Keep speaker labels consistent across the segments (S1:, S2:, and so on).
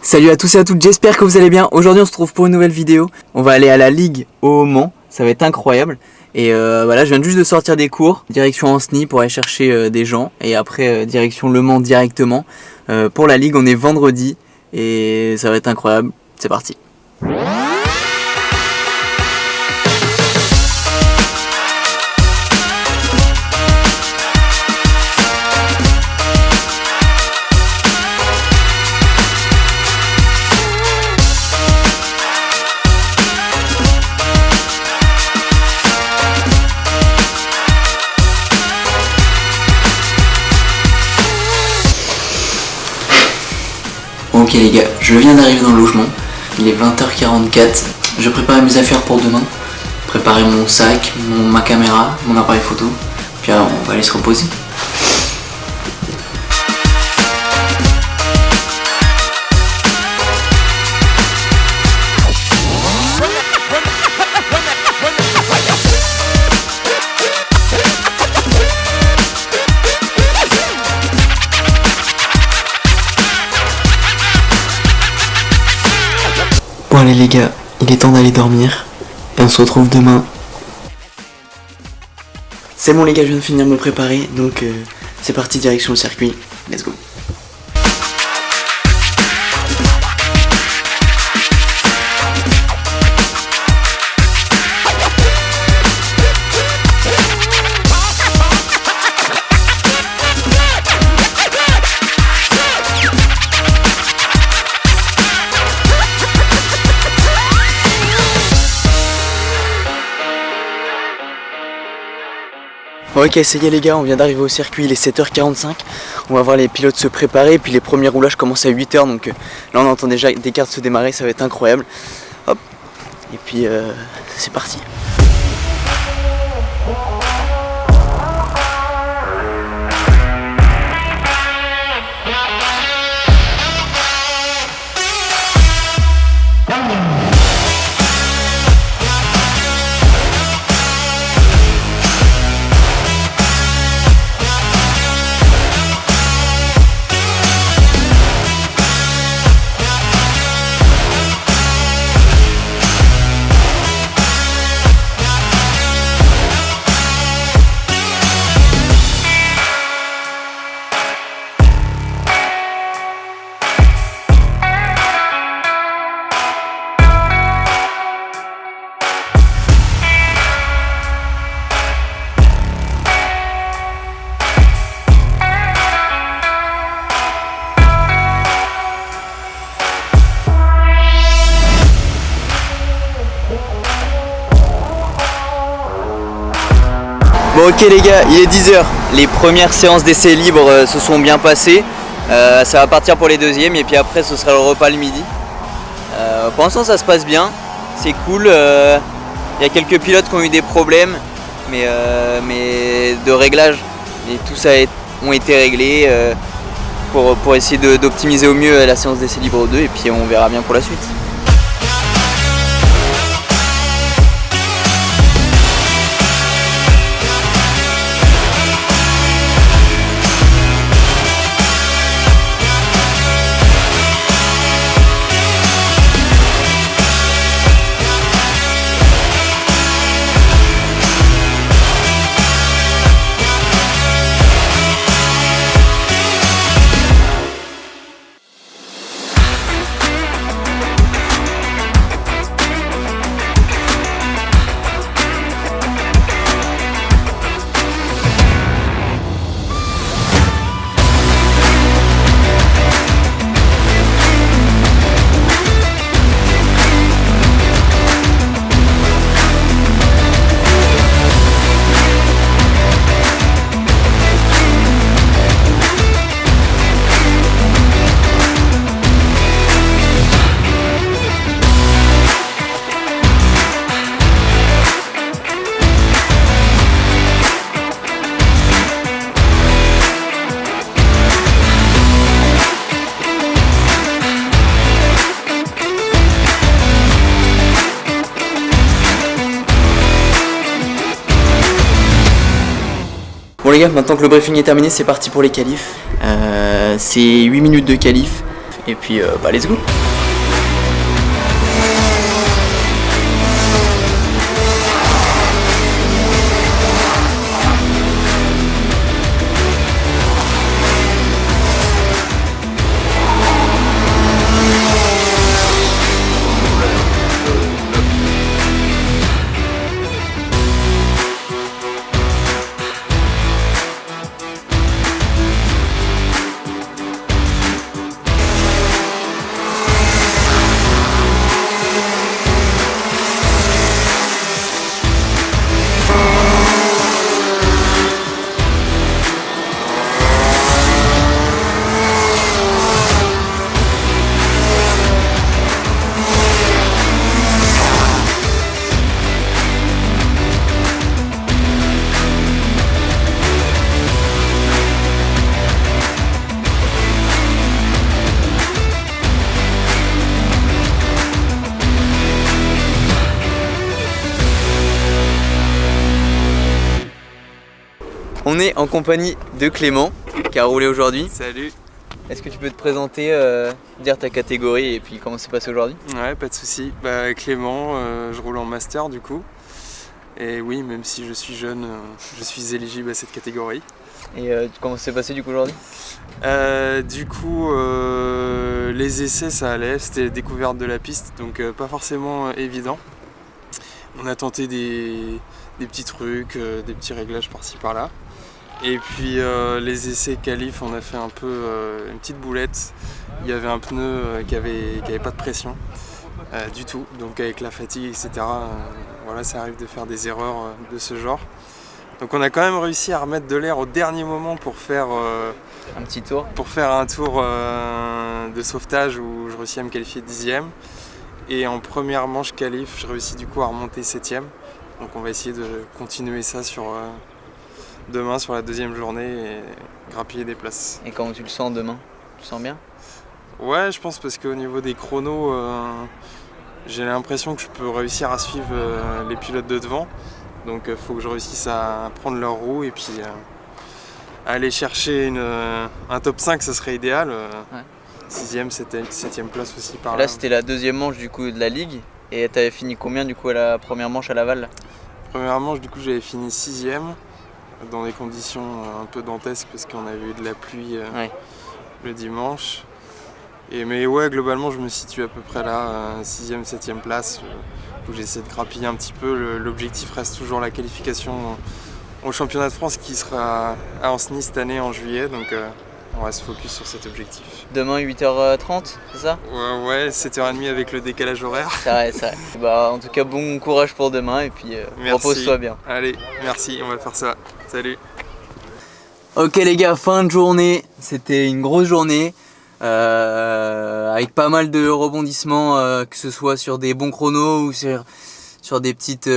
S1: Salut à tous et à toutes, j'espère que vous allez bien. Aujourd'hui on se retrouve pour une nouvelle vidéo. On va aller à la Ligue au Mans, ça va être incroyable. Et voilà, je viens juste de sortir des cours, direction Anceny pour aller chercher des gens. Et après direction Le Mans directement. Pour la Ligue on est vendredi et ça va être incroyable, c'est parti. Ok les gars, je viens d'arriver dans le logement, il est 20h44, je prépare mes affaires pour demain, préparer mon sac, ma caméra, mon appareil photo, puis alors on va aller se reposer. Bon allez les gars, il est temps d'aller dormir et on se retrouve demain. C'est bon les gars, je viens de finir de me préparer, donc c'est parti direction le circuit, let's go. Ok, ça y est les gars, on vient d'arriver au circuit, il est 7h45. On va voir les pilotes se préparer, puis les premiers roulages commencent à 8h, donc là on entend déjà des cartes se démarrer, ça va être incroyable. Hop, et puis c'est parti. Bon ok les gars, il est 10h, les premières séances d'essais libres se sont bien passées, ça va partir pour les deuxièmes et puis après ce sera le repas le midi. Pour l'instant ça se passe bien, c'est cool, il y a quelques pilotes qui ont eu des problèmes mais de réglage et tout ça ont été réglés pour essayer d'optimiser au mieux la séance d'essais libres 2 et puis on verra bien pour la suite. Bon les gars, maintenant que le briefing est terminé, c'est parti pour les qualifs. C'est 8 minutes de qualif. Et puis let's go. On est en compagnie de Clément qui a roulé aujourd'hui.
S2: Salut.
S1: Est-ce que tu peux te présenter, dire ta catégorie et puis comment c'est passé aujourd'hui?
S2: Ouais, pas de souci. Clément, je roule en master du coup. Et oui, même si je suis jeune, je suis éligible à cette catégorie.
S1: Et comment c'est passé du coup aujourd'hui?
S2: Les essais ça allait, c'était découverte de la piste, donc pas forcément évident. On a tenté des petits trucs, des petits réglages par-ci par-là. Et puis les essais qualif, on a fait un peu une petite boulette. Il y avait un pneu qui avait pas de pression du tout, donc avec la fatigue, etc. Voilà, ça arrive de faire des erreurs de ce genre. Donc on a quand même réussi à remettre de l'air au dernier moment pour faire
S1: un petit tour.
S2: Pour faire un tour de sauvetage où je réussis à me qualifier 10e. Et en première manche qualif, je réussis du coup à remonter 7e. Donc on va essayer de continuer ça sur demain, sur la deuxième journée, et grappiller des places.
S1: Et comment tu le sens demain? Tu le sens bien?
S2: Ouais, je pense parce qu'au niveau des chronos, j'ai l'impression que je peux réussir à suivre les pilotes de devant. Donc il faut que je réussisse à prendre leur roue et puis aller chercher un top 5, ça serait idéal.
S1: Ouais.
S2: 6e, 7e place aussi par
S1: là. Là c'était la deuxième manche du coup de la ligue. Et t'avais fini combien du coup à la première manche à Laval?
S2: Première manche du coup j'avais fini 6e dans des conditions un peu dantesques parce qu'on avait eu de la pluie le dimanche. Mais ouais, globalement je me situe à peu près là, 6e, 7e place, où j'essaie de grappiller un petit peu. L'objectif reste toujours la qualification au championnat de France qui sera à Ancenis cette année en juillet, donc on va se focus sur cet objectif.
S1: Demain 8h30, c'est ça?
S2: Ouais, 7h30 avec le décalage horaire.
S1: C'est vrai. En tout cas, bon courage pour demain et puis repose-toi bien.
S2: Allez, merci, on va faire ça. Salut.
S1: Ok les gars, fin de journée. C'était une grosse journée avec pas mal de rebondissements, que ce soit sur des bons chronos ou sur des petites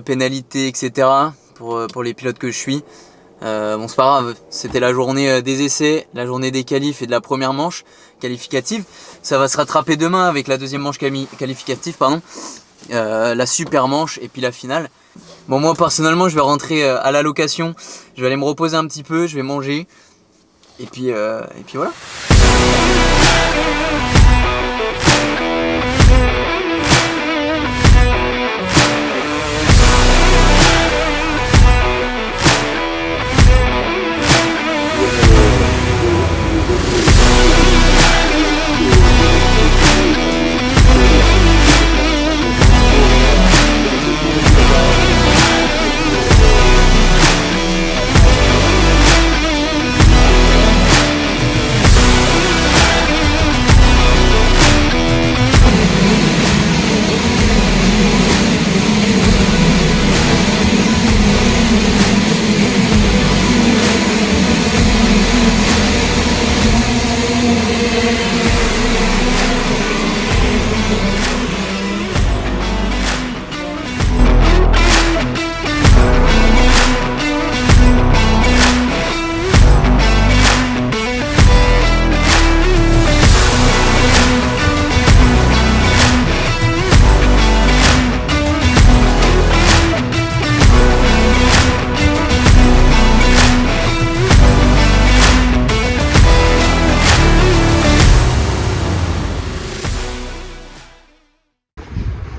S1: pénalités, etc. pour les pilotes que je suis. Bon c'est pas grave, c'était la journée des essais, la journée des qualifs et de la première manche qualificative. Ça va se rattraper demain avec la deuxième manche qualificative, la super manche et puis la finale. Bon moi personnellement je vais rentrer à la location, je vais aller me reposer un petit peu, je vais manger et puis voilà.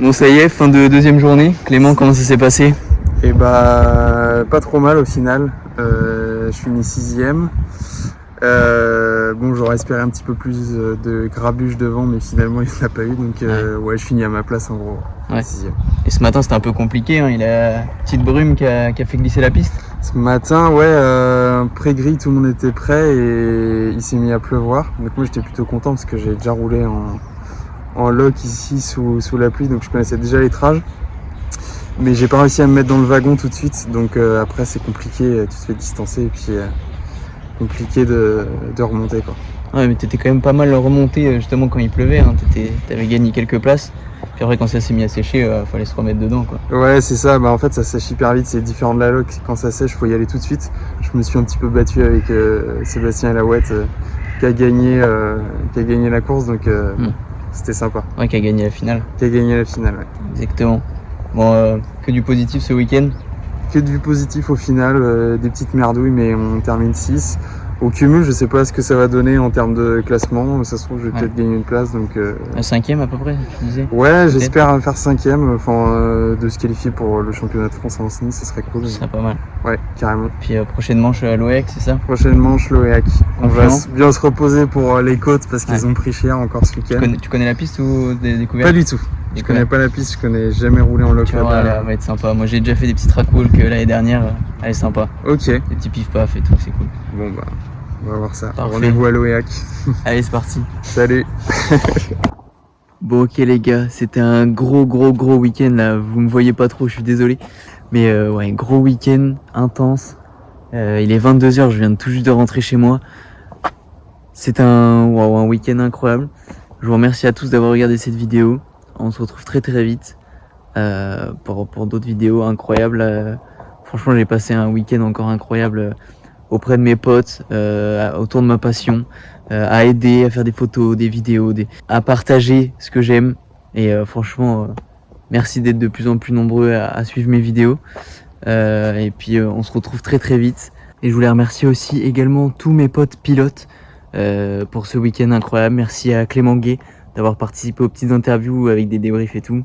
S1: Bon, ça y est, fin de deuxième journée. Clément, comment ça s'est passé?
S2: Et bah, pas trop mal au final. Je finis 6ème. Bon, j'aurais espéré un petit peu plus de grabuge devant, mais finalement il n'y en a pas eu. Donc ouais, je finis à ma place en gros.
S1: Ouais.
S2: 6ème.
S1: Et ce matin, c'était un peu compliqué. Hein. Il a une petite brume qui a fait glisser la piste.
S2: Ce matin, ouais, pré-grille, tout le monde était prêt et il s'est mis à pleuvoir. Donc moi j'étais plutôt content parce que j'ai déjà roulé en loc ici sous la pluie, donc je connaissais déjà les trages. Mais j'ai pas réussi à me mettre dans le wagon tout de suite, donc après c'est compliqué, tu te fais distancer et puis compliqué de remonter quoi.
S1: Ouais, mais t'étais quand même pas mal remonté justement quand il pleuvait. Hein. T'avais gagné quelques places. Puis après, quand ça s'est mis à sécher, fallait se remettre dedans, quoi.
S2: Ouais, c'est ça. Bah en fait, ça sèche hyper vite. C'est différent de la loc. Quand ça sèche, faut y aller tout de suite. Je me suis un petit peu battu avec Sébastien Laouette qui a gagné la course, donc c'était sympa.
S1: Ouais, qui a gagné la finale.
S2: Qui a gagné la finale, ouais.
S1: Exactement. Bon, que du positif ce week-end.
S2: Que du positif au final, des petites merdouilles, mais on termine 6. Au cumul, je sais pas ce que ça va donner en termes de classement. Ça se trouve, je vais peut-être gagner une place. Donc,
S1: 5ème à peu près, tu disais?
S2: Ouais, j'espère faire 5ème. Enfin, de se qualifier pour le championnat de France en Sni, ça serait cool.
S1: Ce serait pas mal.
S2: Ouais, carrément.
S1: Puis prochaine manche à l'OEC, c'est ça?
S2: Prochaine manche, l'OEAC. On va bien se reposer pour les côtes parce qu'ils ont pris cher encore ce week-end.
S1: Tu connais la piste ou des découvertes?
S2: Pas du tout. Je connais pas la piste, je connais jamais roulé en loc là-bas.
S1: Elle va être sympa. Moi j'ai déjà fait des petits track-walk l'année dernière. Elle est sympa.
S2: Ok.
S1: Des petits pif-paf et tout, c'est cool.
S2: Bon bah, on va voir ça.
S1: Parfait.
S2: Rendez-vous à l'OEAC.
S1: Allez, c'est parti.
S2: Salut.
S1: Bon, ok les gars, c'était un gros week-end là. Vous me voyez pas trop, je suis désolé. Mais ouais, gros week-end intense. Il est 22h, je viens tout juste de rentrer chez moi. C'est un week-end incroyable. Je vous remercie à tous d'avoir regardé cette vidéo. On se retrouve très vite pour d'autres vidéos incroyables. Franchement, j'ai passé un week-end encore incroyable auprès de mes potes, autour de ma passion, à aider, à faire des photos, des vidéos, à partager ce que j'aime. Et franchement, merci d'être de plus en plus nombreux à suivre mes vidéos. Et puis on se retrouve très vite. Et je voulais remercier aussi également tous mes potes pilotes pour ce week-end incroyable. Merci à Clément Gay d'avoir participé aux petites interviews avec des débriefs et tout.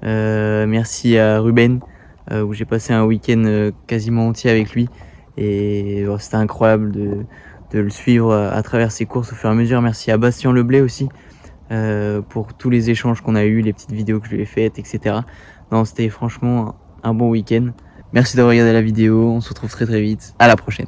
S1: Merci à Ruben où j'ai passé un week-end quasiment entier avec lui. Et c'était incroyable de le suivre à travers ses courses au fur et à mesure. Merci à Bastien Leblay aussi pour tous les échanges qu'on a eus, les petites vidéos que je lui ai faites, etc. Non, c'était franchement un bon week-end. Merci d'avoir regardé la vidéo, on se retrouve très vite. À la prochaine.